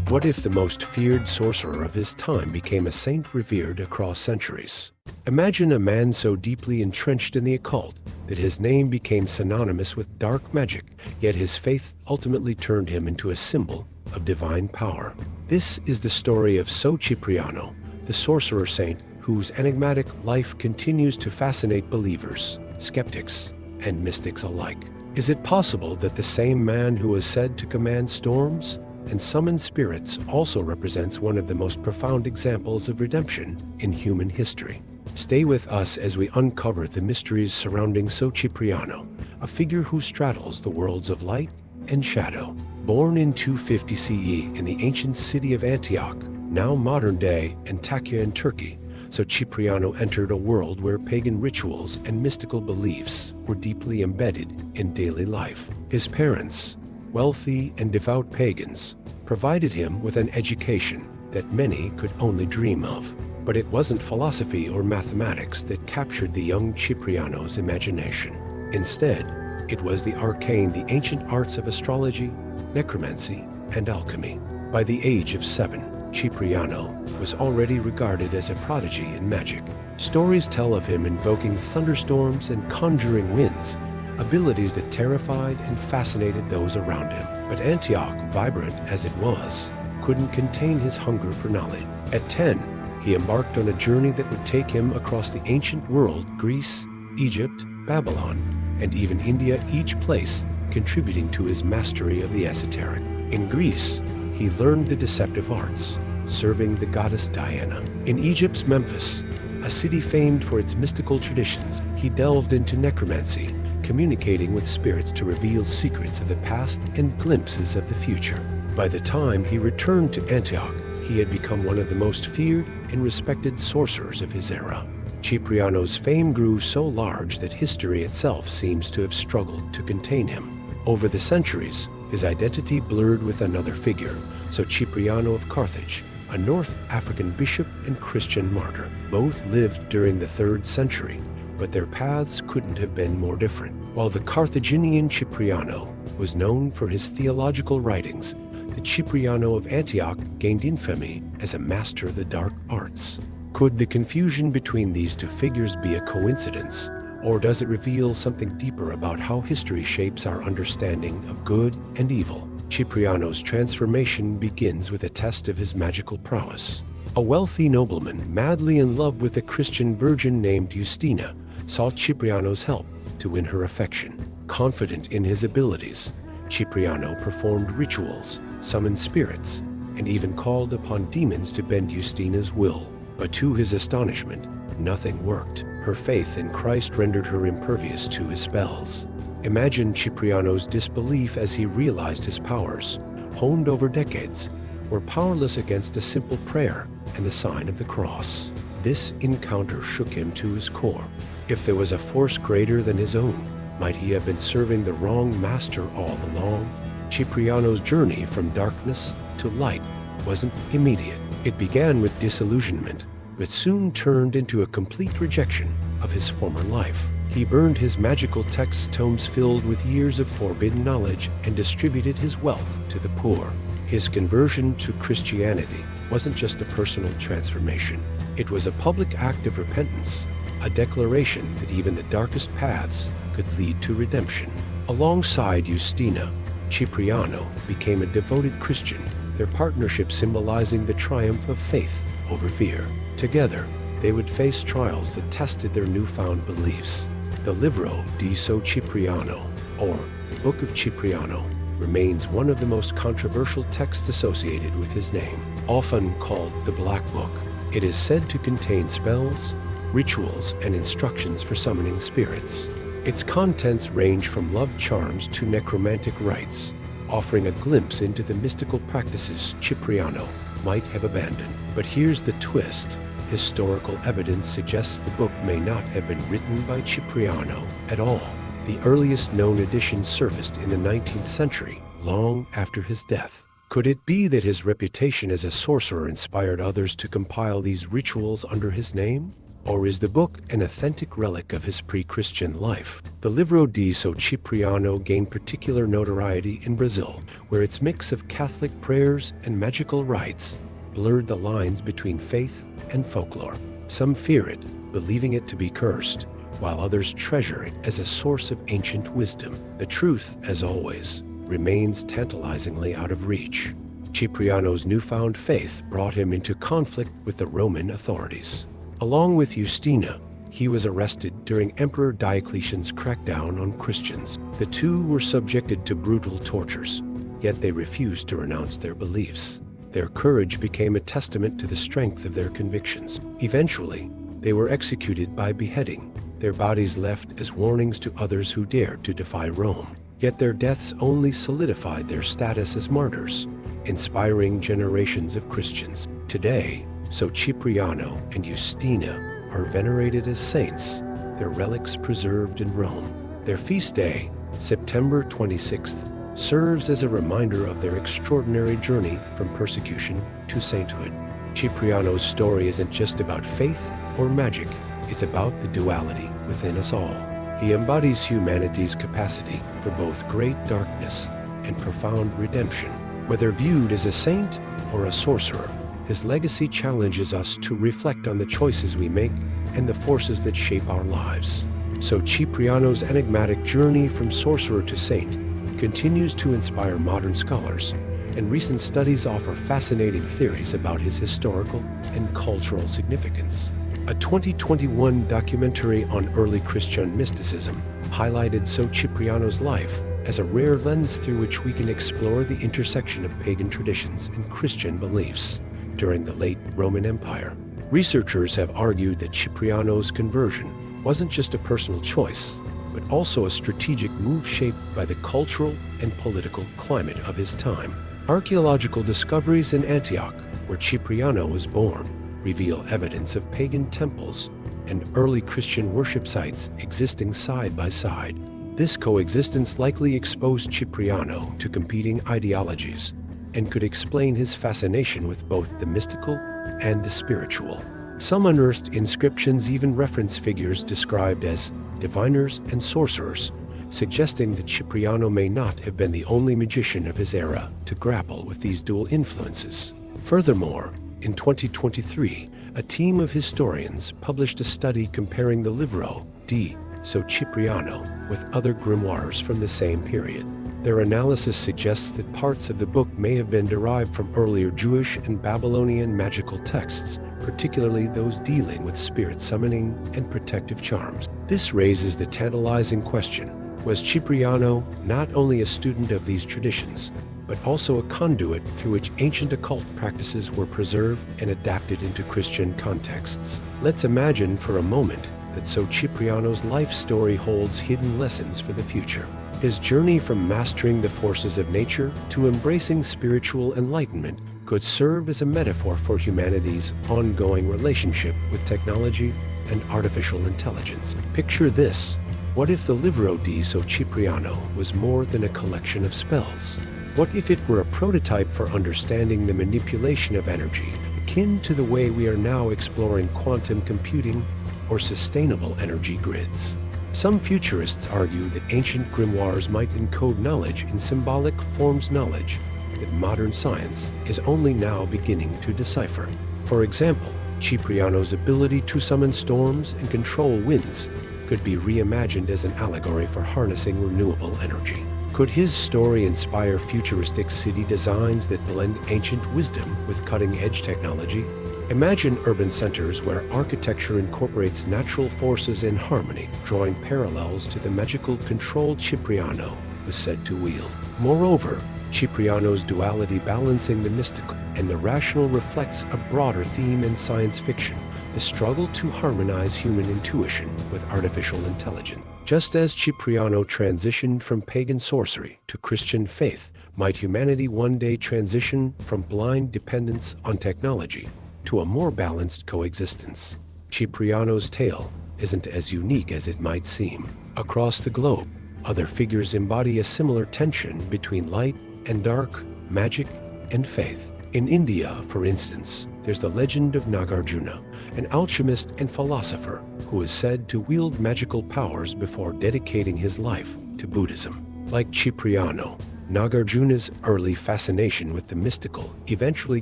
What if the most feared sorcerer of his time became a saint revered across centuries? Imagine a man so deeply entrenched in the occult that his name became synonymous with dark magic, yet his faith ultimately turned him into a symbol of divine power. This is the story of Saint Cipriano, the sorcerer saint whose enigmatic life continues to fascinate believers, skeptics, and mystics alike. Is it possible that the same man who was said to command storms and summon spirits also represents one of the most profound examples of redemption in human history? Stay with us as we uncover the mysteries surrounding Saint Cipriano, a figure who straddles the worlds of light and shadow. Born in 250 CE in the ancient city of Antioch, now modern-day Antakya in Turkey, Saint Cipriano entered a world where pagan rituals and mystical beliefs were deeply embedded in daily life. His parents, wealthy and devout pagans, provided him with an education that many could only dream of. But it wasn't philosophy or mathematics that captured the young Cipriano's imagination. Instead, it was the arcane, the ancient arts of astrology, necromancy, and alchemy. By the age of 7, Cipriano was already regarded as a prodigy in magic. Stories tell of him invoking thunderstorms and conjuring winds, abilities that terrified and fascinated those around him. But Antioch, vibrant as it was, couldn't contain his hunger for knowledge. At 10, he embarked on a journey that would take him across the ancient world: Greece, Egypt, Babylon, and even India, each place contributing to his mastery of the esoteric. In Greece, he learned the deceptive arts, serving the goddess Diana. In Egypt's Memphis, a city famed for its mystical traditions, he delved into necromancy, communicating with spirits to reveal secrets of the past and glimpses of the future. By the time he returned to Antioch, he had become one of the most feared and respected sorcerers of his era. Cipriano's fame grew so large that history itself seems to have struggled to contain him. Over the centuries, his identity blurred with another figure, Saint Cipriano of Carthage, a North African bishop and Christian martyr. Both lived during the 3rd century, but their paths couldn't have been more different. While the Carthaginian Cipriano was known for his theological writings, the Cipriano of Antioch gained infamy as a master of the dark arts. Could the confusion between these two figures be a coincidence, or does it reveal something deeper about how history shapes our understanding of good and evil? Cipriano's transformation begins with a test of his magical prowess. A wealthy nobleman, madly in love with a Christian virgin named Justina, sought Cipriano's help to win her affection. Confident in his abilities, Cipriano performed rituals, summoned spirits, and even called upon demons to bend Justina's will. But to his astonishment, nothing worked. Her faith in Christ rendered her impervious to his spells. Imagine Cipriano's disbelief as he realized his powers, honed over decades, were powerless against a simple prayer and the sign of the cross. This encounter shook him to his core. If there was a force greater than his own, might he have been serving the wrong master all along? Cipriano's journey from darkness to light wasn't immediate. It began with disillusionment, but soon turned into a complete rejection of his former life. He burned his magical text tomes filled with years of forbidden knowledge and distributed his wealth to the poor. His conversion to Christianity wasn't just a personal transformation. It was a public act of repentance, a declaration that even the darkest paths could lead to redemption. Alongside Justina, Cipriano became a devoted Christian, their partnership symbolizing the triumph of faith over fear. Together, they would face trials that tested their newfound beliefs. The Livro di São Cipriano, or the Book of Cipriano, remains one of the most controversial texts associated with his name. Often called the Black Book, it is said to contain spells, rituals, and instructions for summoning spirits. Its contents range from love charms to necromantic rites, offering a glimpse into the mystical practices Cipriano might have abandoned. But here's the twist. Historical evidence suggests the book may not have been written by Cipriano at all. The earliest known edition surfaced in the 19th century, long after his death. Could it be that his reputation as a sorcerer inspired others to compile these rituals under his name? Or is the book an authentic relic of his pre-Christian life? The Livro de São Cipriano gained particular notoriety in Brazil, where its mix of Catholic prayers and magical rites blurred the lines between faith and folklore. Some fear it, believing it to be cursed, while others treasure it as a source of ancient wisdom. The truth, as always, remains tantalizingly out of reach. Cipriano's newfound faith brought him into conflict with the Roman authorities. Along with Justina, he was arrested during Emperor Diocletian's crackdown on Christians. The two were subjected to brutal tortures, yet they refused to renounce their beliefs. Their courage became a testament to the strength of their convictions. Eventually, they were executed by beheading, their bodies left as warnings to others who dared to defy Rome. Yet their deaths only solidified their status as martyrs, inspiring generations of Christians. Today, Saint Cipriano and Justina are venerated as saints, their relics preserved in Rome. Their feast day, September 26th, serves as a reminder of their extraordinary journey from persecution to sainthood. Cipriano's story isn't just about faith or magic, it's about the duality within us all. He embodies humanity's capacity for both great darkness and profound redemption. Whether viewed as a saint or a sorcerer, his legacy challenges us to reflect on the choices we make and the forces that shape our lives. So Cipriano's enigmatic journey from sorcerer to saint continues to inspire modern scholars, and recent studies offer fascinating theories about his historical and cultural significance. A 2021 documentary on early Christian mysticism highlighted Saint Cipriano's life as a rare lens through which we can explore the intersection of pagan traditions and Christian beliefs. During the late Roman Empire, researchers have argued that Cipriano's conversion wasn't just a personal choice, but also a strategic move shaped by the cultural and political climate of his time. Archaeological discoveries in Antioch, where Cipriano was born, reveal evidence of pagan temples and early Christian worship sites existing side by side. This coexistence likely exposed Cipriano to competing ideologies and could explain his fascination with both the mystical and the spiritual. Some unearthed inscriptions even reference figures described as diviners and sorcerers, suggesting that Cipriano may not have been the only magician of his era to grapple with these dual influences. Furthermore, in 2023, a team of historians published a study comparing the Livro de São Cipriano with other grimoires from the same period. Their analysis suggests that parts of the book may have been derived from earlier Jewish and Babylonian magical texts, particularly those dealing with spirit summoning and protective charms. This raises the tantalizing question: was Cipriano not only a student of these traditions, but also a conduit through which ancient occult practices were preserved and adapted into Christian contexts? Let's imagine for a moment that Saint Cipriano's life story holds hidden lessons for the future. His journey from mastering the forces of nature to embracing spiritual enlightenment could serve as a metaphor for humanity's ongoing relationship with technology and artificial intelligence. Picture this: what if the Livro de São Cipriano was more than a collection of spells? What if it were a prototype for understanding the manipulation of energy, akin to the way we are now exploring quantum computing or sustainable energy grids? Some futurists argue that ancient grimoires might encode knowledge in symbolic forms, knowledge that modern science is only now beginning to decipher. For example, Cipriano's ability to summon storms and control winds could be reimagined as an allegory for harnessing renewable energy. Could his story inspire futuristic city designs that blend ancient wisdom with cutting-edge technology? Imagine urban centers where architecture incorporates natural forces in harmony, drawing parallels to the magical control Cipriano was said to wield. Moreover, Cipriano's duality, balancing the mystical and the rational, reflects a broader theme in science fiction: the struggle to harmonize human intuition with artificial intelligence. Just as Cipriano transitioned from pagan sorcery to Christian faith, might humanity one day transition from blind dependence on technology to a more balanced coexistence? Cipriano's tale isn't as unique as it might seem. Across the globe, other figures embody a similar tension between light and dark, magic and faith. In India, for instance, there's the legend of Nagarjuna, an alchemist and philosopher who is said to wield magical powers before dedicating his life to Buddhism. Like Cipriano, Nagarjuna's early fascination with the mystical eventually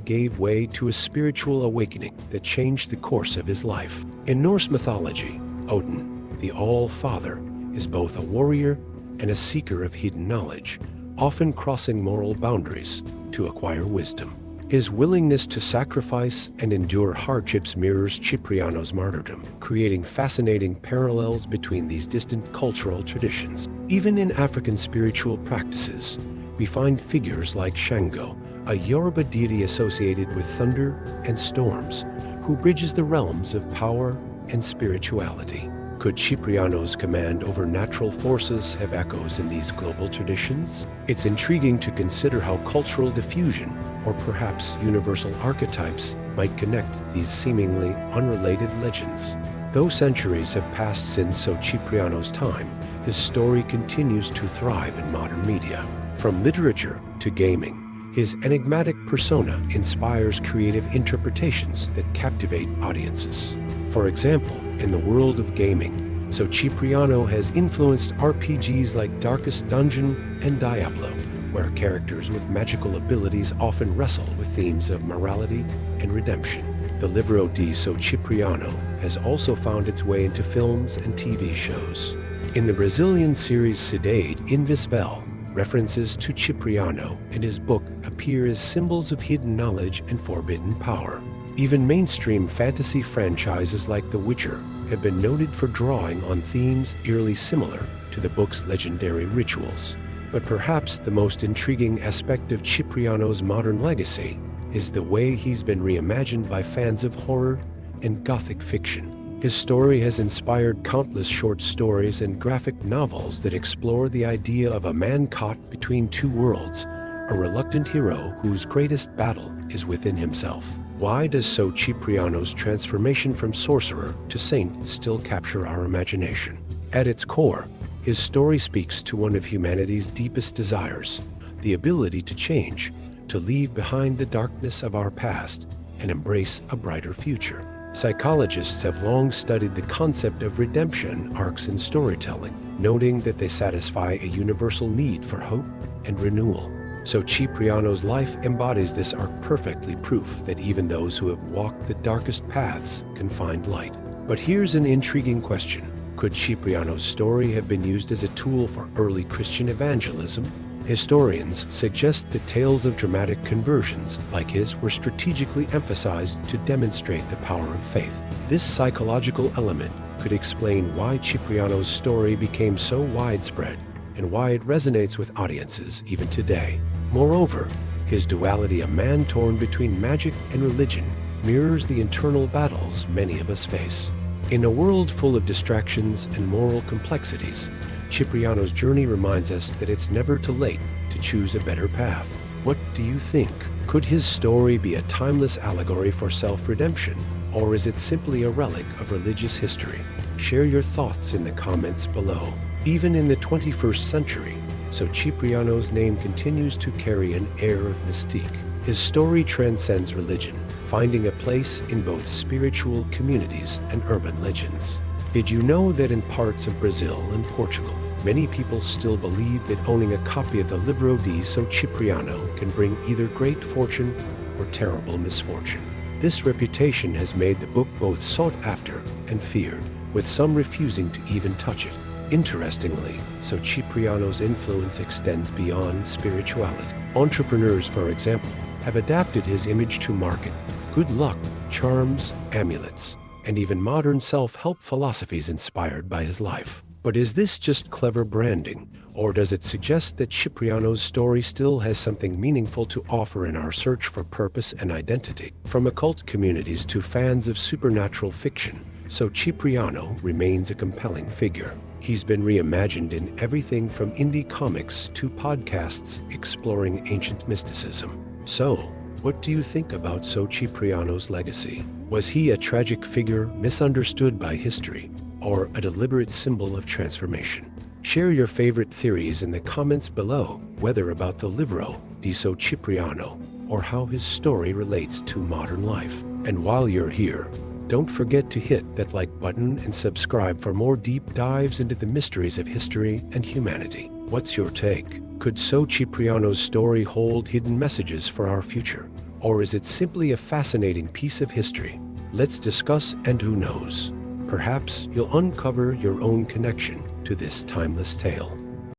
gave way to a spiritual awakening that changed the course of his life. In Norse mythology, Odin, the All-Father, is both a warrior and a seeker of hidden knowledge, often crossing moral boundaries to acquire wisdom. His willingness to sacrifice and endure hardships mirrors Cipriano's martyrdom, creating fascinating parallels between these distant cultural traditions. Even in African spiritual practices, we find figures like Shango, a Yoruba deity associated with thunder and storms, who bridges the realms of power and spirituality. Could Cipriano's command over natural forces have echoes in these global traditions? It's intriguing to consider how cultural diffusion, or perhaps universal archetypes, might connect these seemingly unrelated legends. Though centuries have passed since Cipriano's time, his story continues to thrive in modern media. From literature to gaming, his enigmatic persona inspires creative interpretations that captivate audiences. For example, in the world of gaming, Cipriano has influenced RPGs like Darkest Dungeon and Diablo, where characters with magical abilities often wrestle with themes of morality and redemption. The Livro de São Cipriano has also found its way into films and TV shows. In the Brazilian series Cidade Invisível, references to Cipriano and his book appear as symbols of hidden knowledge and forbidden power. Even mainstream fantasy franchises like The Witcher have been noted for drawing on themes eerily similar to the book's legendary rituals. But perhaps the most intriguing aspect of Cipriano's modern legacy is the way he's been reimagined by fans of horror and gothic fiction. His story has inspired countless short stories and graphic novels that explore the idea of a man caught between two worlds, a reluctant hero whose greatest battle is within himself. Why does Cipriano's transformation from sorcerer to saint still capture our imagination? At its core, his story speaks to one of humanity's deepest desires, the ability to change, to leave behind the darkness of our past and embrace a brighter future. Psychologists have long studied the concept of redemption arcs in storytelling, noting that they satisfy a universal need for hope and renewal. Cipriano's life embodies this arc perfectly, proof that even those who have walked the darkest paths can find light. But here's an intriguing question. Could Cipriano's story have been used as a tool for early Christian evangelism? Historians suggest that tales of dramatic conversions like his were strategically emphasized to demonstrate the power of faith. This psychological element could explain why Cipriano's story became so widespread and why it resonates with audiences even today. Moreover, his duality, a man torn between magic and religion, mirrors the internal battles many of us face. In a world full of distractions and moral complexities, Cipriano's journey reminds us that it's never too late to choose a better path. What do you think? Could his story be a timeless allegory for self-redemption, or is it simply a relic of religious history? Share your thoughts in the comments below. Even in the 21st century, Cipriano's name continues to carry an air of mystique. His story transcends religion, finding a place in both spiritual communities and urban legends. Did you know that in parts of Brazil and Portugal, many people still believe that owning a copy of the Livro de São Cipriano can bring either great fortune or terrible misfortune? This reputation has made the book both sought after and feared, with some refusing to even touch it. Interestingly, Cipriano's influence extends beyond spirituality. Entrepreneurs, for example, have adapted his image to market good luck, charms, amulets, and even modern self-help philosophies inspired by his life. But is this just clever branding, or does it suggest that Cipriano's story still has something meaningful to offer in our search for purpose and identity? From occult communities to fans of supernatural fiction, Cipriano remains a compelling figure. He's been reimagined in everything from indie comics to podcasts exploring ancient mysticism. So, what do you think about Cipriano's legacy? Was he a tragic figure misunderstood by history, or a deliberate symbol of transformation? Share your favorite theories in the comments below, whether about the Livro di São Cipriano or how his story relates to modern life. And while you're here, don't forget to hit that like button and subscribe for more deep dives into the mysteries of history and humanity. What's your take? Could São Cipriano's story hold hidden messages for our future? Or is it simply a fascinating piece of history? Let's discuss, and who knows, perhaps you'll uncover your own connection to this timeless tale.